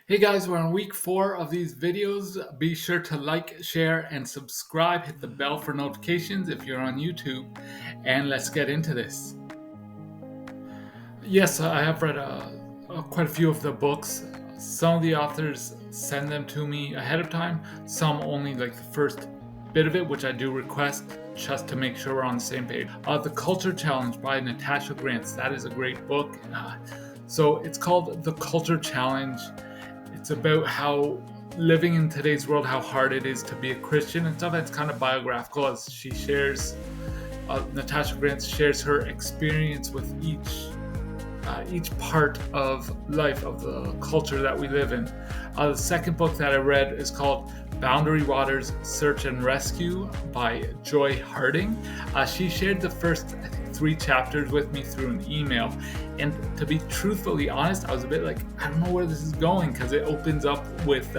Hey guys, we're on week 4 of these videos. Be sure to like, share, and subscribe. Hit the bell for notifications if you're on YouTube. And let's get into this. Yes, I have read quite a few of the books. Some of the authors send them to me ahead of time. Some only like the first bit of it, which I do request just to make sure we're on the same page. The Culture Challenge by Natasha Grants. That is a great book. So it's called The Culture Challenge. It's about how living in today's world, how hard it is to be a Christian and stuff. It's kind of biographical as she shares, Natasha Grant shares her experience with each part of life, of the culture that we live in. The second book that I read is called Boundary Waters, Search and Rescue by Joy Harding. She shared the first, I think, 3 chapters with me through an email. And to be truthfully honest, I was a bit like, I don't know where this is going, because it opens up with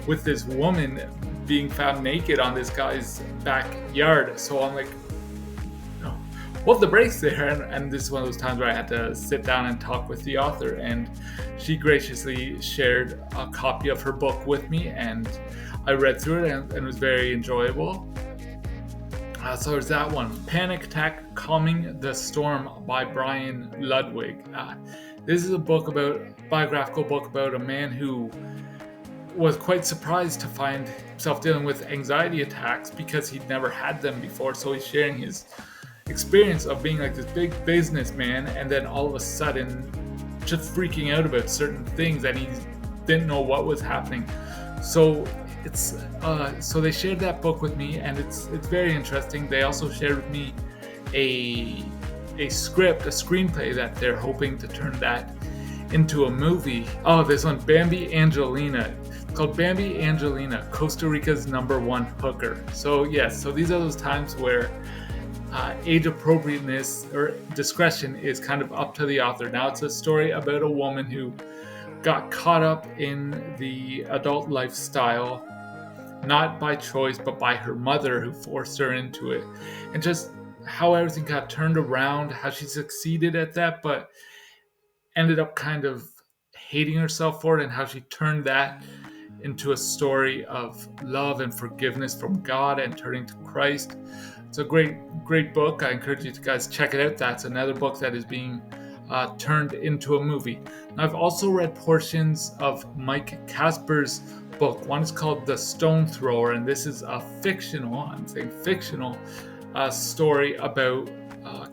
this woman being found naked on this guy's backyard. So I'm like, hold the brakes there, and this is one of those times where I had to sit down and talk with the author, and she graciously shared a copy of her book with me, and I read through it, and it was very enjoyable. So there's that one. Panic Attack, Calming the Storm by Brian Ludwig. This is a biographical book about a man who was quite surprised to find himself dealing with anxiety attacks because he'd never had them before. So he's sharing his experience of being like this big businessman and then all of a sudden just freaking out about certain things and he didn't know what was happening. So so they shared that book with me, and it's very interesting. They also shared with me a screenplay that they're hoping to turn that into a movie. Oh, this one, Bambi Angelina. It's called Bambi Angelina, Costa Rica's #1 hooker. So yes, so these are those times where age appropriateness or discretion is kind of up to the author. Now it's a story about a woman who got caught up in the adult lifestyle, not by choice, but by her mother who forced her into it. And just how everything got turned around, how she succeeded at that, but ended up kind of hating herself for it, and how she turned that into a story of love and forgiveness from God and turning to Christ. It's a great book. I encourage you to guys check it out. That's another book that is being turned into a movie. Now, I've also read portions of Mike Casper's book. One is called The Stone Thrower, and this is a fictional story about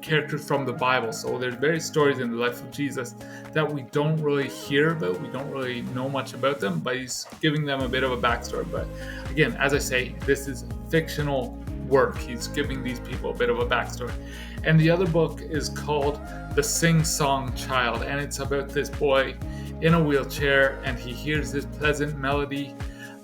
characters from the Bible. So there's various stories in the life of Jesus that we don't really hear about. We don't really know much about them, but he's giving them a bit of a backstory. But again, as I say, this is fictional work. He's giving these people a bit of a backstory. And the other book is called The Sing-Song Child, and it's about this boy in a wheelchair, and he hears this pleasant melody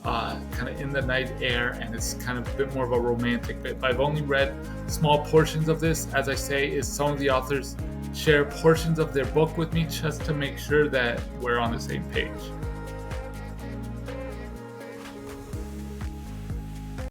kind of in the night air, and it's kind of a bit more of a romantic bit. But I've only read small portions of this. As I say, is some of the authors share portions of their book with me just to make sure that we're on the same page.